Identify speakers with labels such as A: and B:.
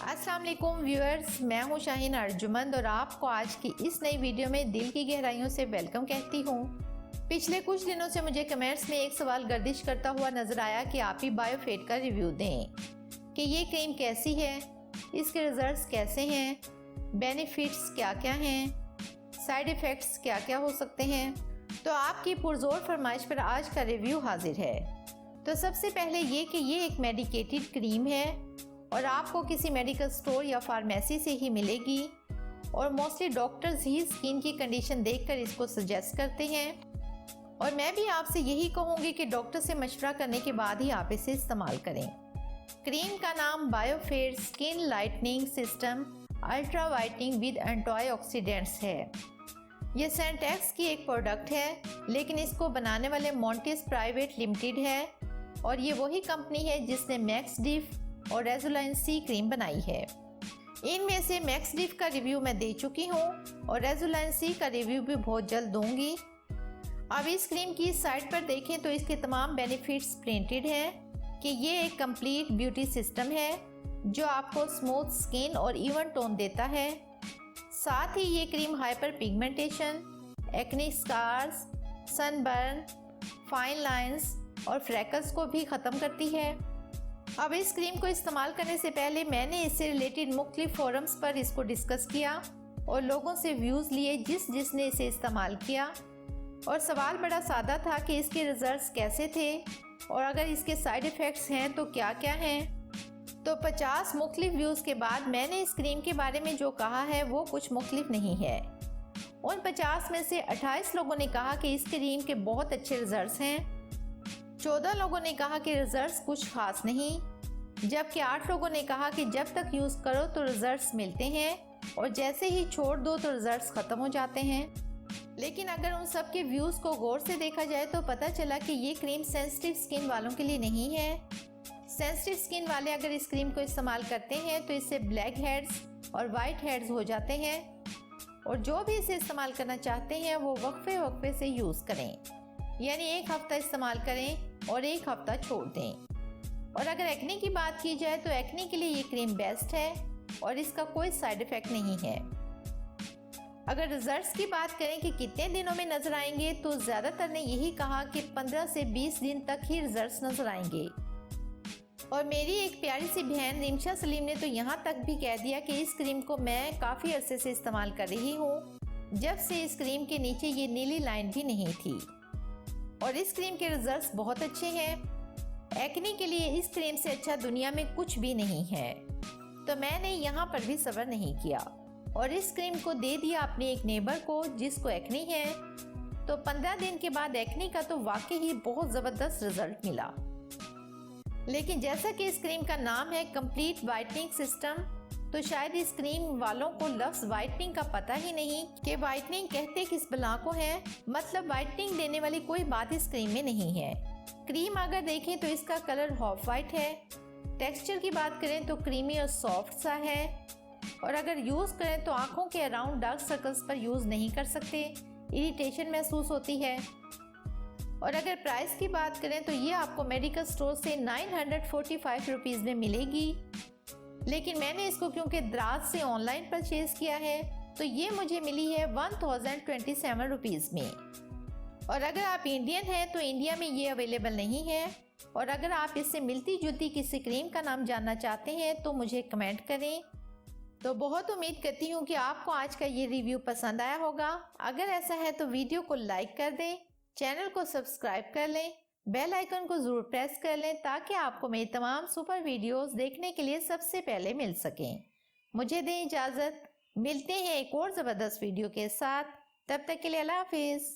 A: अस्सलाम वालेकुम व्यूअर्स, मैं हूं शाहीन अर्जुमंद और आपको आज की इस नई वीडियो में दिल की गहराइयों से वेलकम कहती हूं। पिछले कुछ दिनों से मुझे कमेंट्स में एक सवाल गर्दिश करता हुआ नजर आया कि आप ही बायोफिट का रिव्यू दें कि ये क्रीम कैसी है, इसके रिजल्ट्स कैसे हैं, बेनिफिट्स क्या क्या हैं, साइड इफ़ेक्ट्स क्या क्या हो सकते हैं। तो आपकी पुरजोर फरमाइश पर आज का रिव्यू हाजिर है। तो सबसे पहले ये कि ये एक मेडिकेटेड क्रीम है और आपको किसी मेडिकल स्टोर या फार्मेसी से ही मिलेगी और मोस्टली डॉक्टर्स ही स्किन की कंडीशन देखकर इसको सजेस्ट करते हैं और मैं भी आपसे यही कहूँगी कि डॉक्टर से मशवरा करने के बाद ही आप इसे इस्तेमाल करें। क्रीम का नाम Biofit skin lightening system ultra whitening with antioxidants है। ये सेंटेक्स की एक प्रोडक्ट है, लेकिन इसको बनाने वाले मॉन्टिस प्राइवेट लिमिटेड है और ये वही कंपनी है जिसने मैक्सडिफ और रेजुलाइन सी क्रीम बनाई है। इनमें से मैक्सडिफ का रिव्यू मैं दे चुकी हूँ और रेजुलाइन सी का रिव्यू भी बहुत जल्द दूंगी। अब इस क्रीम की साइट पर देखें तो इसके तमाम बेनिफिट्स प्रिंटेड हैं कि ये एक कंप्लीट ब्यूटी सिस्टम है जो आपको स्मूथ स्किन और इवन टोन देता है। साथ ही ये cream hyper pigmentation, acne scars, sunburn, fine lines और फ्रैकल्स को भी ख़त्म करती है। अब इस क्रीम को इस्तेमाल करने से पहले मैंने इससे रिलेटेड मुख्तलिफ फोरम्स पर इसको डिस्कस किया और लोगों से व्यूज़ लिए जिसने इसे इस्तेमाल किया और सवाल बड़ा सादा था कि इसके रिजल्ट्स कैसे थे और अगर इसके साइड इफ़ेक्ट्स हैं तो क्या क्या हैं। तो 50 मुख्तलिफ व्यूज़ के बाद मैंने इस क्रीम के बारे में जो कहा है वो कुछ मुख्तलिफ नहीं है। उन 50 में से 28 लोगों ने कहा कि इस क्रीम के बहुत अच्छे रिजल्ट्स हैं, 14 लोगों ने कहा कि रिजल्ट्स कुछ खास नहीं, जबकि 8 लोगों ने कहा कि जब तक यूज़ करो तो रिजल्ट्स मिलते हैं और जैसे ही छोड़ दो तो रिजल्ट्स ख़त्म हो जाते हैं। लेकिन अगर उन सब के व्यूज़ को गौर से देखा जाए तो पता चला कि ये क्रीम सेंसिटिव स्किन वालों के लिए नहीं है। सेंसिटिव स्किन वाले अगर इस क्रीम को इस्तेमाल करते हैं तो इससे ब्लैक हेड्स और वाइट हेड्स हो जाते हैं और जो भी इसे इस्तेमाल करना चाहते हैं वो वक्फे से यूज़ करें, यानी एक हफ्ता इस्तेमाल करें और एक हफ्ता छोड़ दें। और अगर एक्ने की बात की जाए तो एक्ने के लिए ये क्रीम बेस्ट है और इसका कोई साइड इफ़ेक्ट नहीं है। अगर रिजल्ट्स की बात करें कि कितने दिनों में नजर आएंगे तो ज़्यादातर ने यही कहा कि 15 से 20 दिन तक ही रिजल्ट्स नजर आएंगे। और मेरी एक प्यारी सी बहन रिमशा सलीम ने तो यहाँ तक भी कह दिया कि इस क्रीम को मैं काफ़ी अरसे से इस्तेमाल कर रही हूँ, जब से इस क्रीम के नीचे ये नीली लाइन भी नहीं थी और इस क्रीम के रिजल्ट्स बहुत अच्छे हैं। एक्ने के लिए इस क्रीम से अच्छा दुनिया में कुछ भी नहीं है। तो मैंने यहाँ पर भी सब्र नहीं किया और इस क्रीम को दे दिया अपने एक नेबर को जिसको एक्ने है। तो 15 दिन के बाद एक्ने का तो वाकई ही बहुत ज़बरदस्त रिजल्ट मिला। लेकिन जैसा कि इस क्रीम का नाम है कंप्लीट वाइटनिंग सिस्टम, तो शायद इस क्रीम वालों को लफ्ज़ वाइटनिंग का पता ही नहीं कि वाइटनिंग कहते किस बला को है। मतलब वाइटनिंग देने वाली कोई बात इस क्रीम में नहीं है। क्रीम अगर देखें तो इसका कलर ऑफ वाइट है। टेक्सचर की बात करें तो क्रीमी और सॉफ्ट सा है और अगर यूज़ करें तो आंखों के अराउंड डार्क सर्कल्स पर यूज़ नहीं कर सकते, इरिटेशन महसूस होती है। और अगर प्राइस की बात करें तो ये आपको मेडिकल स्टोर से 945 रुपीज़ में मिलेगी, लेकिन मैंने इसको क्योंकि दराज से ऑनलाइन परचेज़ किया है तो ये मुझे मिली है 1027 रुपीज़ में। और अगर आप इंडियन हैं तो इंडिया में ये अवेलेबल नहीं है। और अगर आप इससे मिलती जुलती किसी क्रीम का नाम जानना चाहते हैं तो मुझे कमेंट करें। तो बहुत उम्मीद करती हूँ कि आपको आज का ये रिव्यू पसंद आया होगा। अगर ऐसा है तो वीडियो को लाइक कर दें, चैनल को सब्सक्राइब कर लें, बेल आइकन को ज़रूर प्रेस कर लें ताकि आपको मेरी तमाम सुपर वीडियोस देखने के लिए सबसे पहले मिल सकें। मुझे दें इजाज़त, मिलते हैं एक और ज़बरदस्त वीडियो के साथ। तब तक के लिए अल्लाह हाफिज़।